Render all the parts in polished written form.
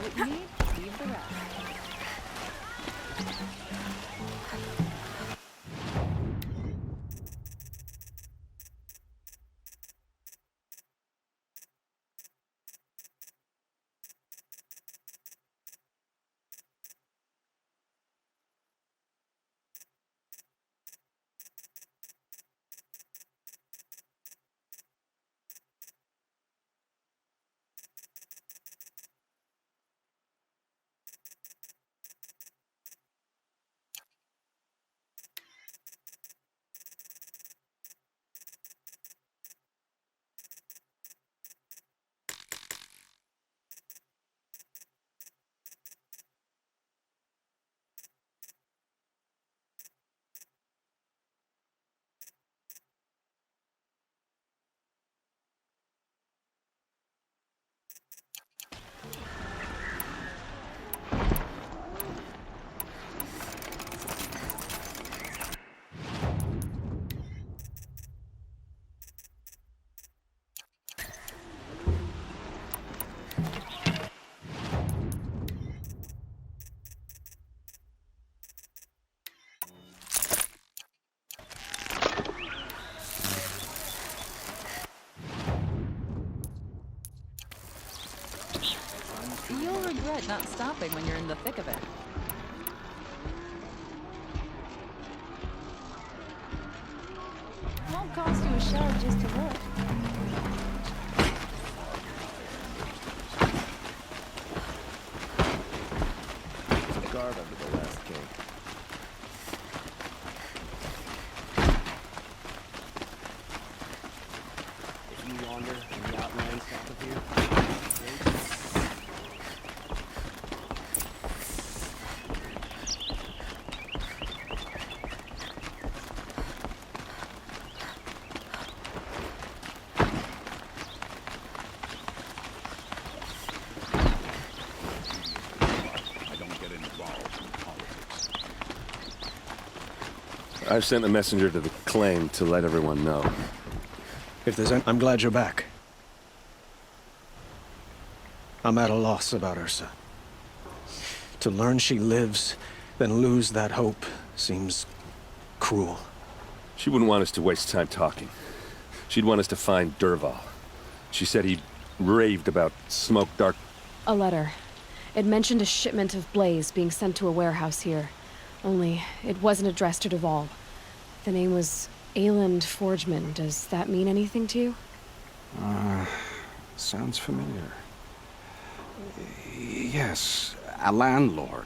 what you need, leave the rest. You'll regret not stopping when you're in the thick of it. Won't cost you a shell just to look. There's a guard under the last king. If you wander in the outlands south of here, I've sent a messenger to the claim to let everyone know. If there's any, I'm glad you're back. I'm at a loss about Ursa. To learn she lives, then lose that hope seems cruel. She wouldn't want us to waste time talking. She'd want us to find Dervahl. She said he raved about Smoke Dark. A letter. It mentioned a shipment of Blaze being sent to a warehouse here. Only, it wasn't addressed to Dervahl. The name was Ayland Forgeman. Does that mean anything to you? Sounds familiar. Yes, a landlord.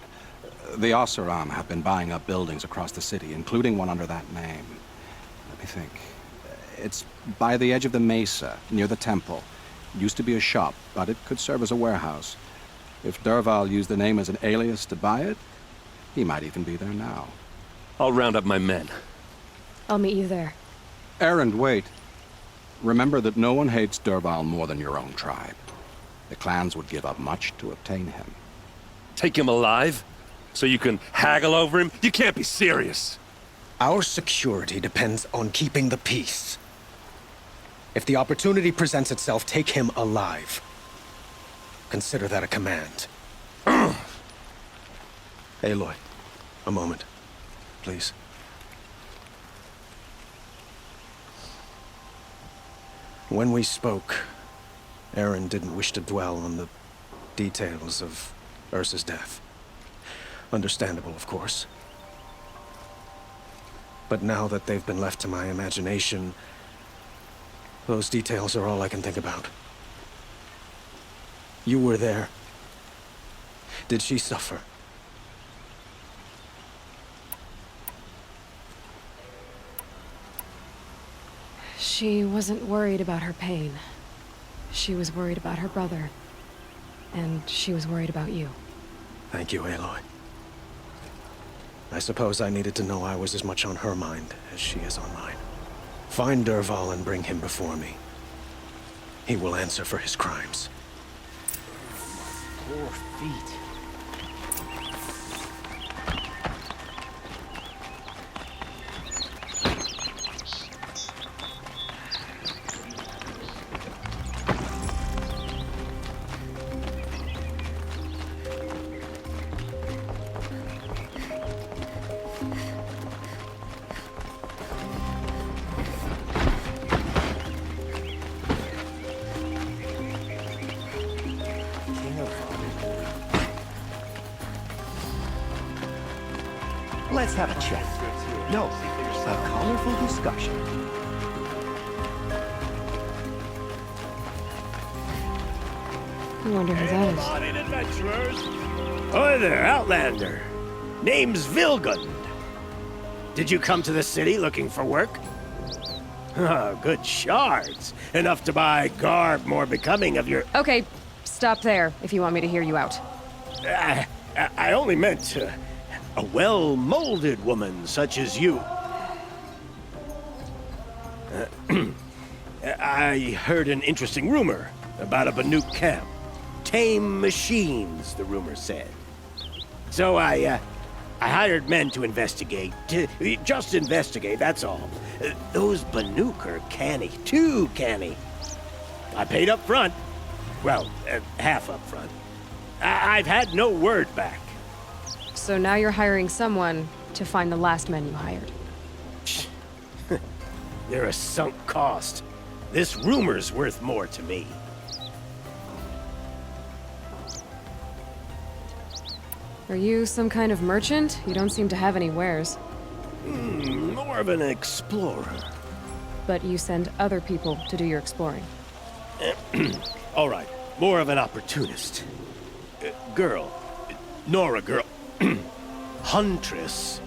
The Oseram have been buying up buildings across the city, including one under that name. Let me think. It's by the edge of the mesa, near the temple. Used to be a shop, but it could serve as a warehouse. If Dervahl used the name as an alias to buy it, he might even be there now. I'll round up my men. I'll meet you there. Erend, wait. Remember that no one hates Dervahl more than your own tribe. The clans would give up much to obtain him. Take him alive? So you can haggle over him? You can't be serious. Our security depends on keeping the peace. If the opportunity presents itself, take him alive. Consider that a command. Aloy, a moment, please. When we spoke, Erend didn't wish to dwell on the details of Ursa's death. Understandable, of course. But now that they've been left to my imagination, those details are all I can think about. You were there. Did she suffer? She wasn't worried about her pain. She was worried about her brother. And she was worried about you. Thank you, Aloy. I suppose I needed to know I was as much on her mind as she is on mine. Find Dervahl and bring him before me. He will answer for his crimes. poor feet. Let's have a chat. No, a colorful discussion. I wonder who that is. Able-bodied adventurers. Hi there, Outlander. Name's Vilgund. Did you come to the city looking for work? Ah, good shards. Enough to buy garb more becoming of your... Okay, stop there if you want me to hear you out. I only meant a well-molded woman such as you. I heard an interesting rumor about a Banuk camp. Tame machines, the rumor said. So I hired men to investigate. Just investigate, that's all. Those Banuk are canny, too canny. I paid up front. Well, half up front. I've had no word back. So now you're hiring someone to find the last men you hired. They're a sunk cost. This rumor's worth more to me. Are you some kind of merchant? You don't seem to have any wares. More of an explorer. But you send other people to do your exploring. All right, more of an opportunist. Girl. Nora girl. Huntress.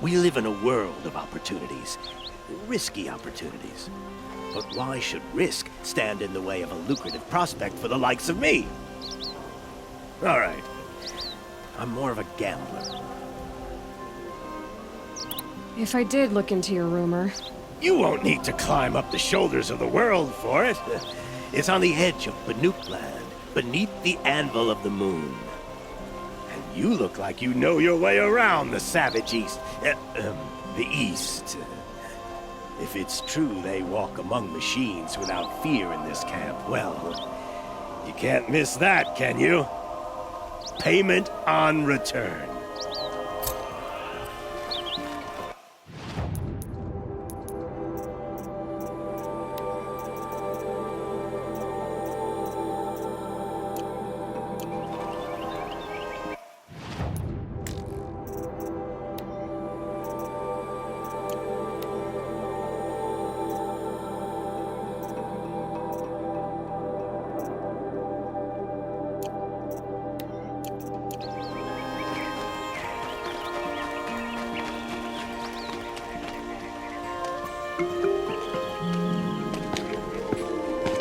We live in a world of opportunities. Risky opportunities. But why should risk stand in the way of a lucrative prospect for the likes of me? All right. I'm more of a gambler. If I did look into your rumor... You won't need to climb up the shoulders of the world for it. It's on the edge of Banuk land, beneath the anvil of the moon. And you look like you know your way around the savage east. The east. If it's true they walk among machines without fear in this camp, well, you can't miss that, can you? Payment on return.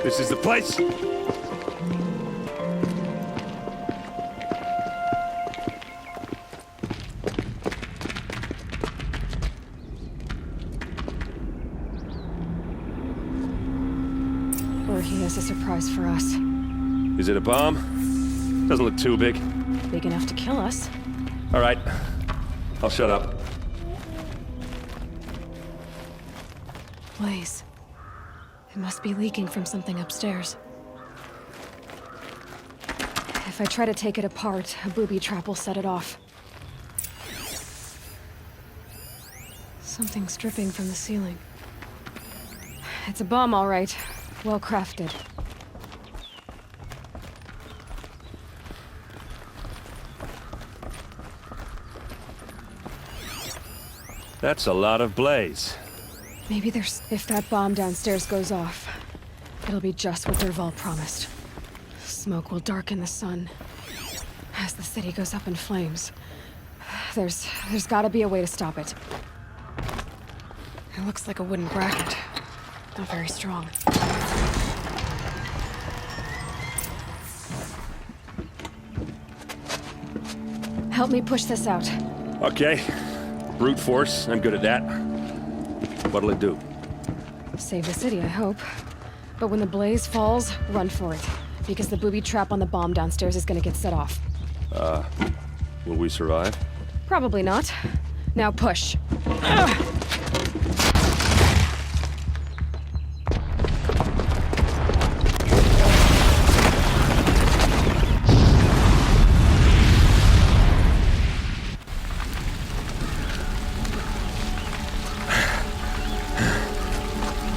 This is the place? Or he has a surprise for us. Is it a bomb? Doesn't look too big. Big enough to kill us. All right. I'll shut up. Blaze. It must be leaking from something upstairs. If I try to take it apart, a booby trap will set it off. Something's dripping from the ceiling. It's a bomb, all right. Well crafted. That's a lot of blaze. Maybe there's... If that bomb downstairs goes off, it'll be just what Dervahl promised. Smoke will darken the sun as the city goes up in flames. There's gotta be a way to stop it. It looks like a wooden bracket. Not very strong. Help me push this out. Okay. Brute force, I'm good at that. What'll it do? Save the city, I hope. But when the blaze falls, run for it. Because the booby trap on the bomb downstairs is gonna get set off. Will we survive? Probably not. Now push.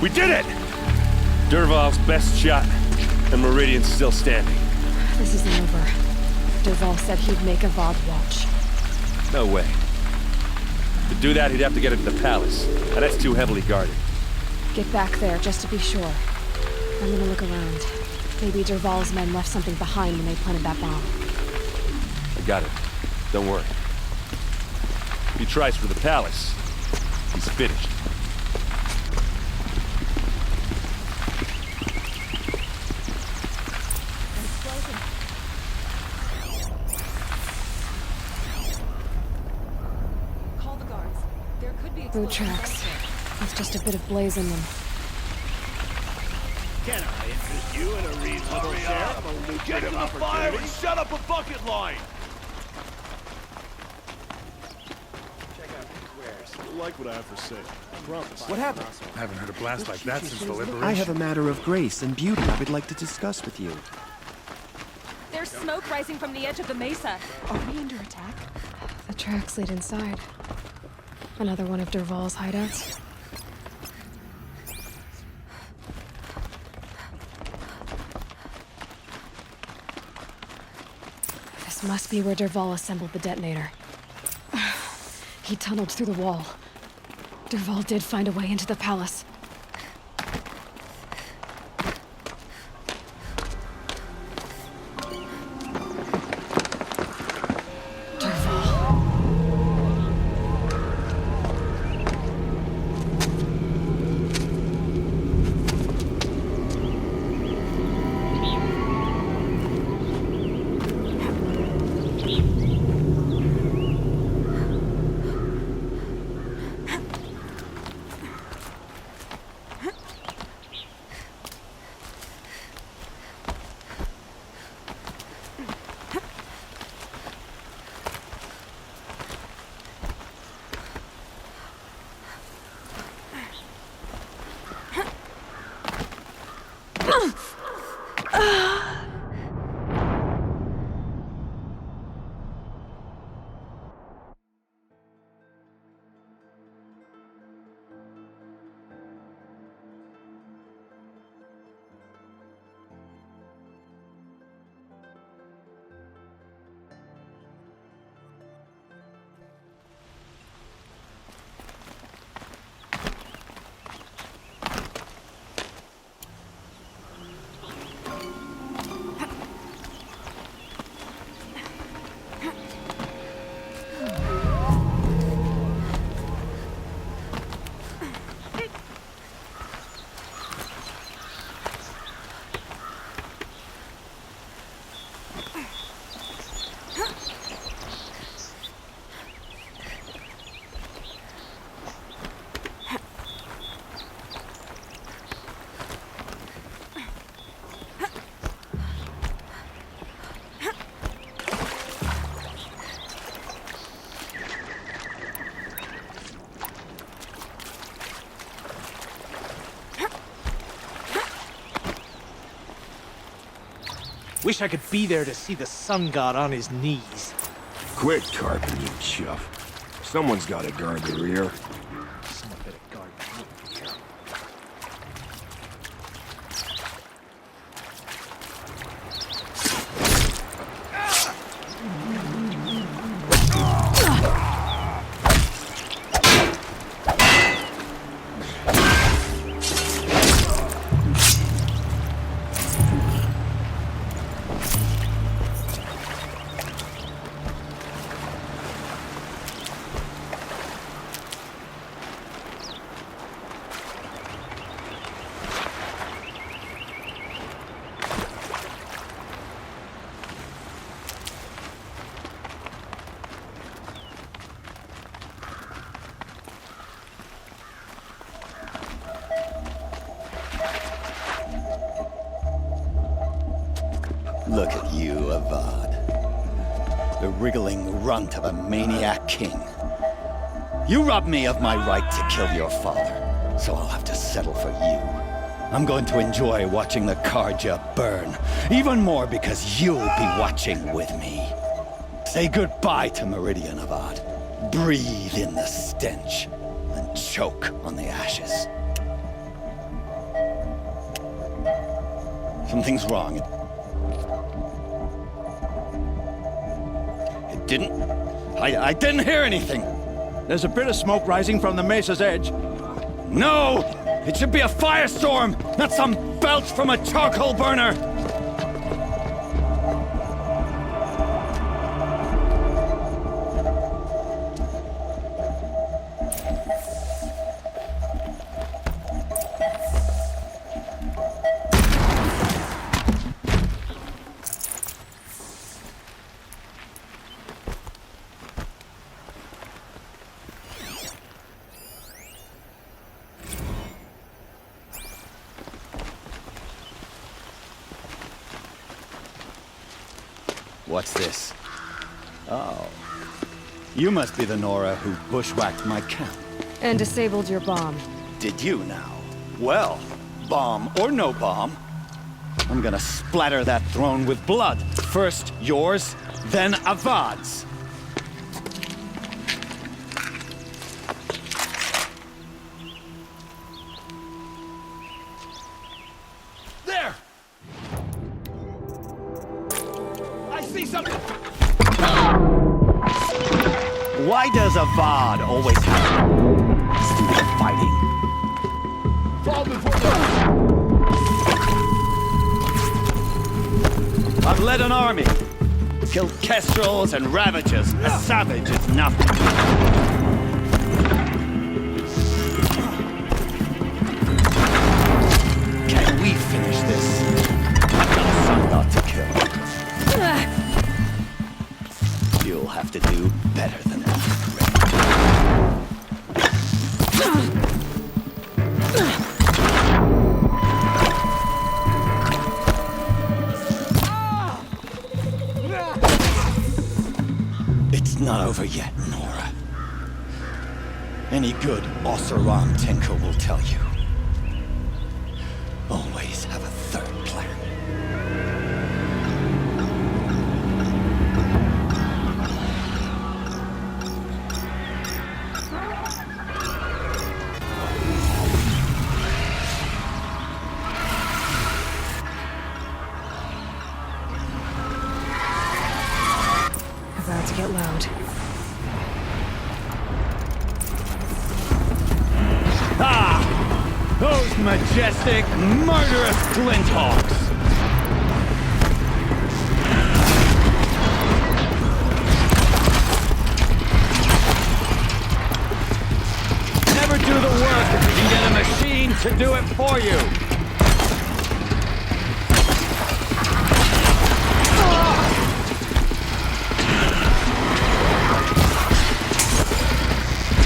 We did it! Dervahl's best shot, and Meridian's still standing. This isn't over. Dervahl said he'd make a Vought watch. No way. To do that, he'd have to get into the palace, and that's too heavily guarded. Get back there, just to be sure. I'm gonna look around. Maybe Dervahl's men left something behind when they planted that bomb. I got it. Don't worry. If he tries for the palace, he's finished. Call the guards. There could be Boot explosives tracks. elsewhere. With just a bit of blaze in them. Can I interest you in a reasonable share of a lucrative opportunity? Shut up a bucket line! Check out these wares. I like what I have to say. What happened? I haven't heard a blast like that since the liberation. I have a matter of grace and beauty I would like to discuss with you. There's smoke rising from the edge of the mesa. Are we under attack? The tracks lead inside. Another one of Dervahl's hideouts. This must be where Dervahl assembled the detonator. He tunneled through the wall. Dervahl did find a way into the palace. Wish I could be there to see the sun god on his knees. Quit carping, you chuff. Someone's got to guard the rear. Someone better guard me here. Look at you, Avad. The wriggling runt of a maniac king. You robbed me of my right to kill your father, so I'll have to settle for you. I'm going to enjoy watching the Carja burn, even more because you'll be watching with me. Say goodbye to Meridian, Avad. Breathe in the stench, and choke on the ashes. Something's wrong. I didn't hear anything. There's a bit of smoke rising from the mesa's edge. No! It should be a firestorm, not some belch from a charcoal burner! What's this? Oh. You must be the Nora who bushwhacked my camp. And disabled your bomb. Did you now? Well, bomb or no bomb, I'm gonna splatter that throne with blood. First yours, then Avad's. There! I see something! Why does Avad always have stupid fighting? Fall before I've led an army. Killed kestrels and ravagers. A savage is nothing. Can we finish this? I've got a son not to kill. You'll have to do better than that. It's not over yet, Nora. Any good Oseram tinker will tell you. Always have a third plan. About to get loud. Ah! Those majestic, murderous Glinthawks! Never do the work if you can get a machine to do it for you!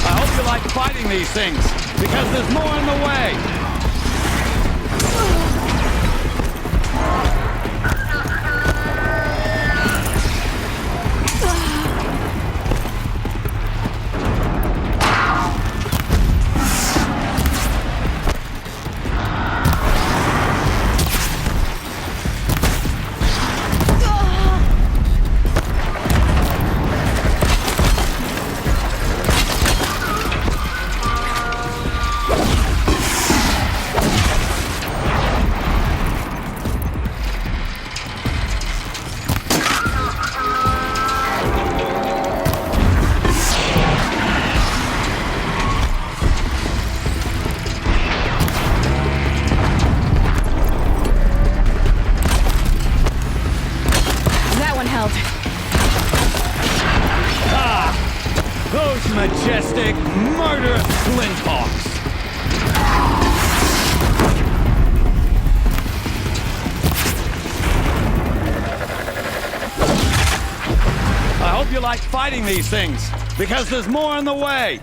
I hope you like fighting these things, because there's more in the way! Those majestic, murderous Glinthawks! I hope you like fighting these things, because there's more in the way!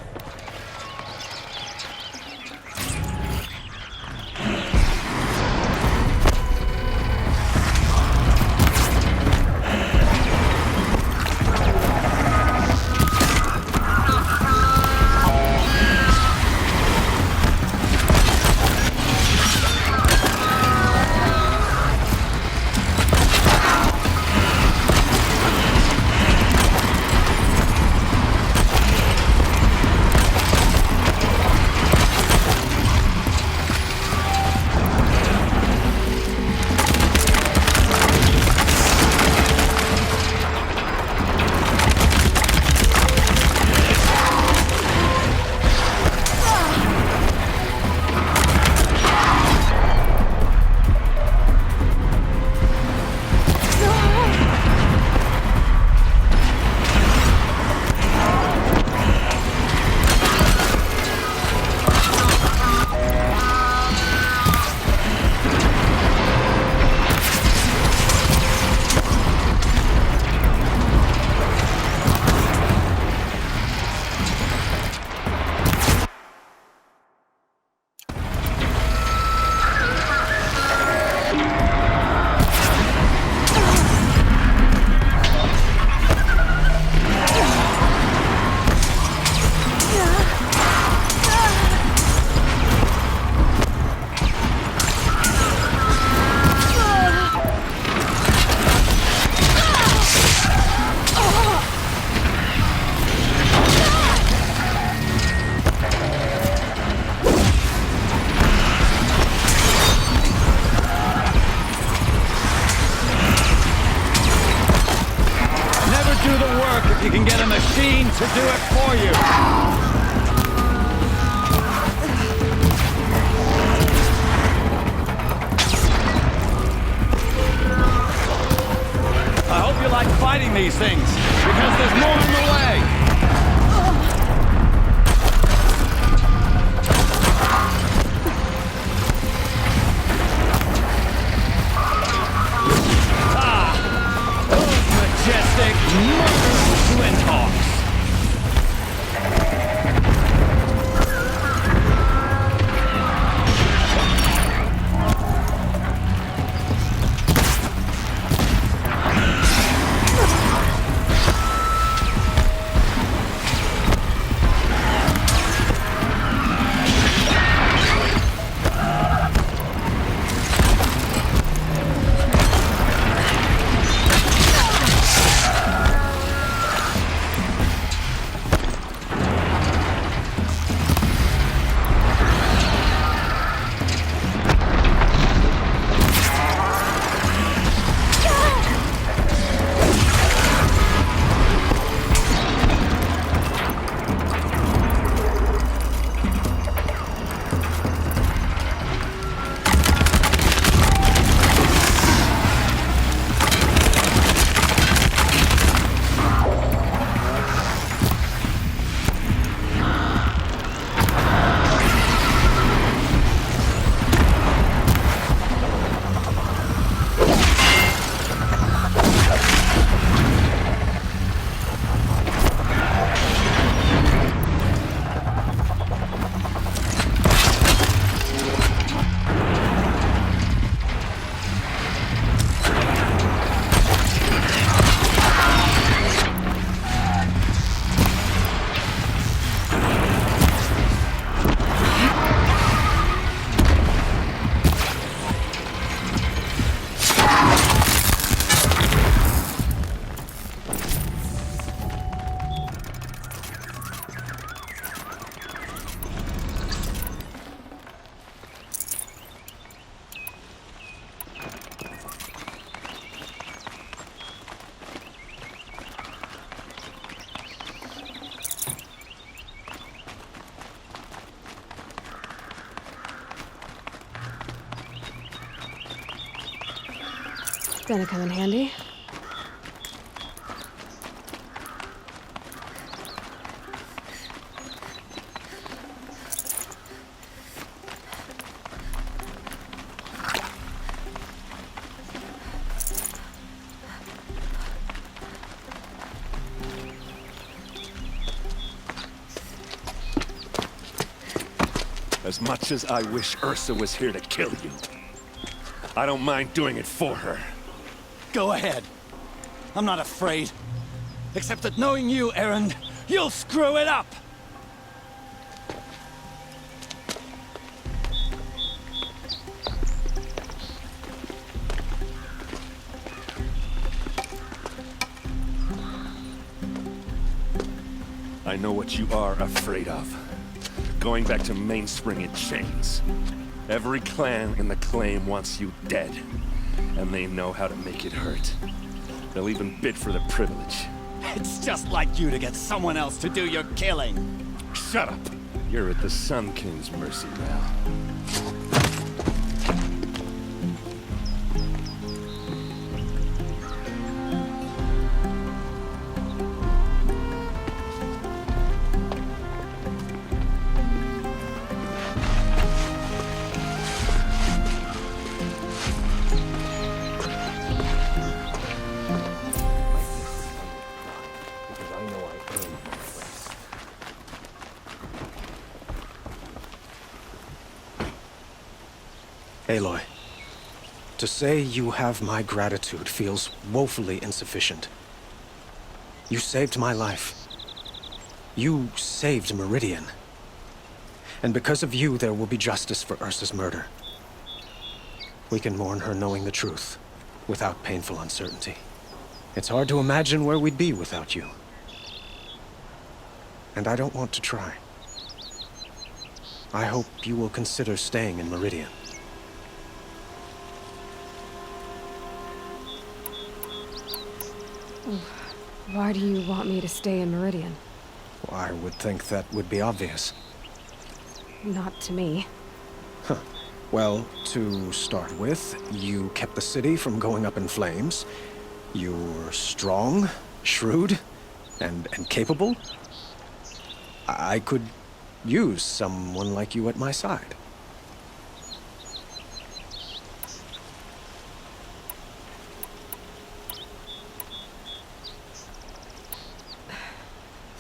if you can get a machine to do it for you. I hope you like fighting these things, because there's more in the way. Majestic murder twin hawks. Gonna come in handy. As much as I wish Ursa was here to kill you, I don't mind doing it for her. Go ahead. I'm not afraid. Except that knowing you, Erend, you'll screw it up! I know what you are afraid of. Going back to Mainspring in chains. Every clan in the Claim wants you dead. And they know how to make it hurt. They'll even bid for the privilege. It's just like you to get someone else to do your killing. Shut up! You're at the Sun King's mercy now. Aloy, to say you have my gratitude feels woefully insufficient. You saved my life. You saved Meridian. And because of you, there will be justice for Ursa's murder. We can mourn her knowing the truth, without painful uncertainty. It's hard to imagine where we'd be without you. And I don't want to try. I hope you will consider staying in Meridian. Why do you want me to stay in Meridian? I would think that would be obvious. Not to me. Huh. Well, to start with, you kept the city from going up in flames. You're strong, shrewd, and capable. I could use someone like you at my side.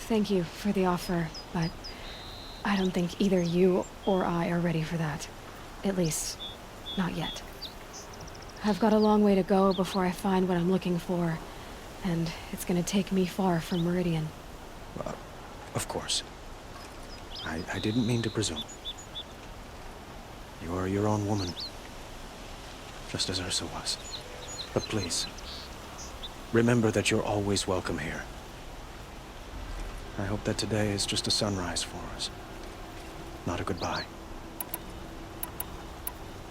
Thank you for the offer, but I don't think either you or I are ready for that. At least, not yet. I've got a long way to go before I find what I'm looking for, and it's gonna take me far from Meridian. Of course. I didn't mean to presume. You're your own woman, just as Ursa was. But please, remember that you're always welcome here. I hope that today is just a sunrise for us, not a goodbye.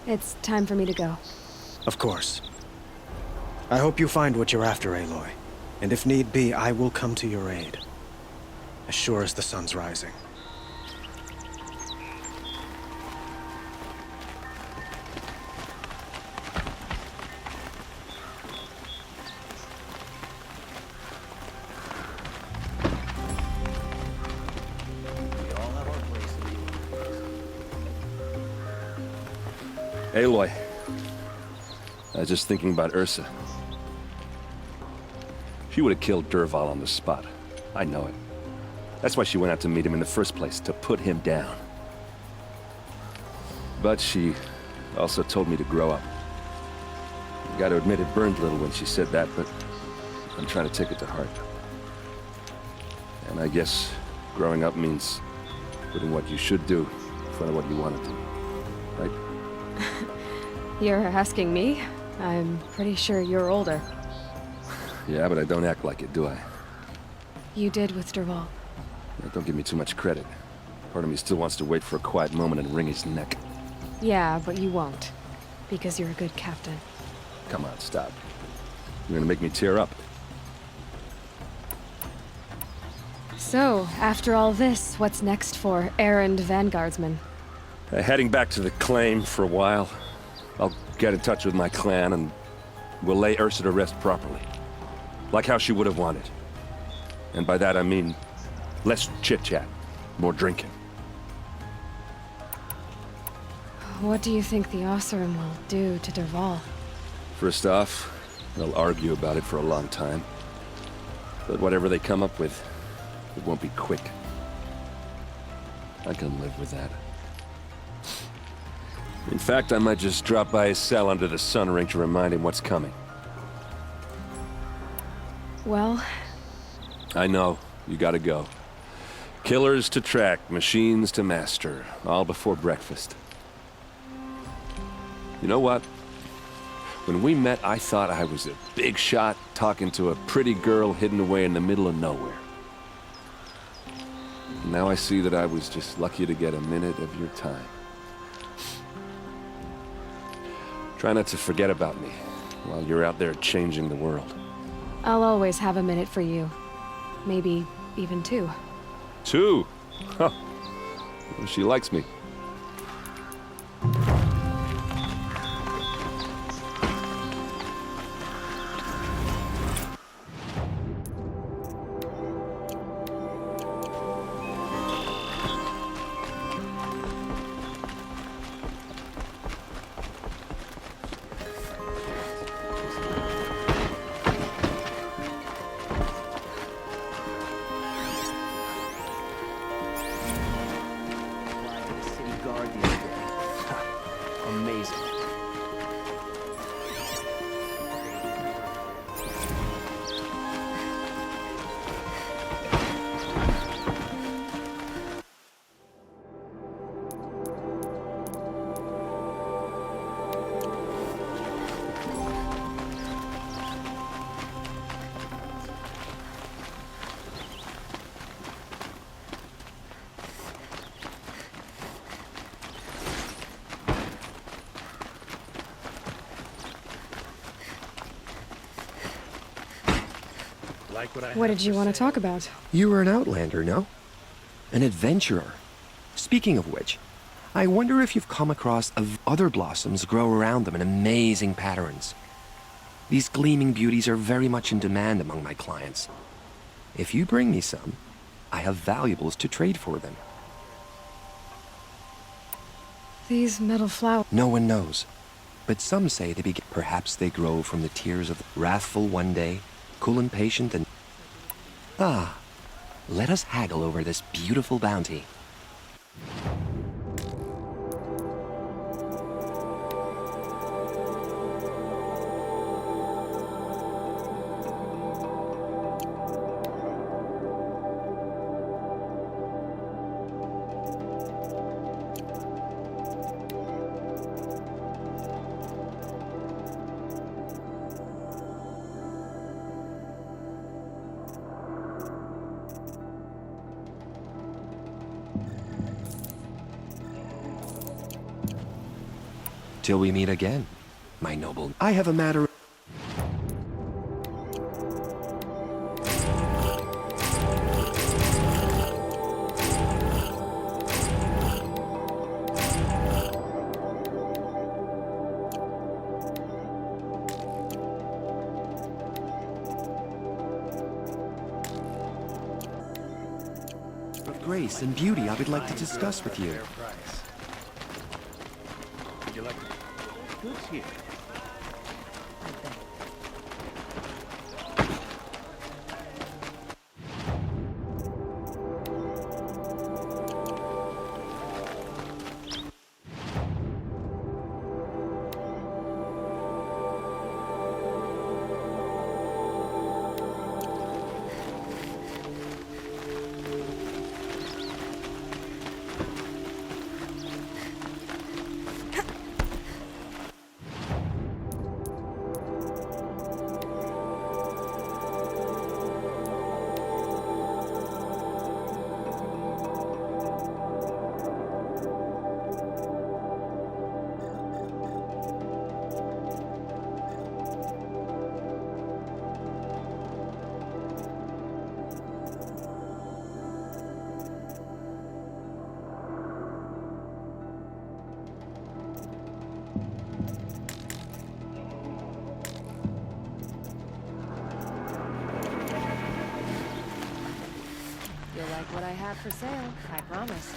It's time for me to go. Of course. I hope you find what you're after, Aloy. And if need be, I will come to your aid. As sure as the sun's rising. Aloy. I was just thinking about Ursa. She would have killed Dervahl on the spot. I know it. That's why she went out to meet him in the first place, to put him down. But she also told me to grow up. I gotta admit it burned a little when she said that, but I'm trying to take it to heart. And I guess growing up means putting what you should do in front of what you want to do. Right? You're asking me? I'm pretty sure you're older. Yeah, but I don't act like it, do I? You did with Dervahl. Don't give me too much credit. Part of me still wants to wait for a quiet moment and wring his neck. Yeah, but you won't. Because you're a good captain. Come on, stop. You're gonna make me tear up. So, after all this, what's next for errand vanguardsman? Heading back to the claim for a while. I'll get in touch with my clan and we'll lay Ursa to rest properly. Like how she would have wanted. And by that I mean less chit-chat, more drinking. What do you think the Oseram will do to Dervahl? First off, they'll argue about it for a long time. But whatever they come up with, it won't be quick. I can live with that. In fact, I might just drop by his cell under the sun ring to remind him what's coming. Well... I know. You gotta go. Killers to track, machines to master. All before breakfast. You know what? When we met, I thought I was a big shot talking to a pretty girl hidden away in the middle of nowhere. Now I see that I was just lucky to get a minute of your time. Try not to forget about me while you're out there changing the world. I'll always have a minute for you. Maybe even two. Two? Huh. Well, she likes me. like what I What have did you to want to say? talk about? You were an outlander, no? An adventurer. Speaking of which, I wonder if you've come across other blossoms grow around them in amazing patterns. These gleaming beauties are very much in demand among my clients. If you bring me some, I have valuables to trade for them. These metal flowers. No one knows, but some say they begin. Perhaps they grow from the tears of the wrathful one day, cool and patient, and let us haggle over this beautiful bounty. Till we meet again, my noble. I have a matter. Of grace and beauty I would like to discuss with you. Fair price. Would you like to... Goods here. You'll like what I have for sale, I promise.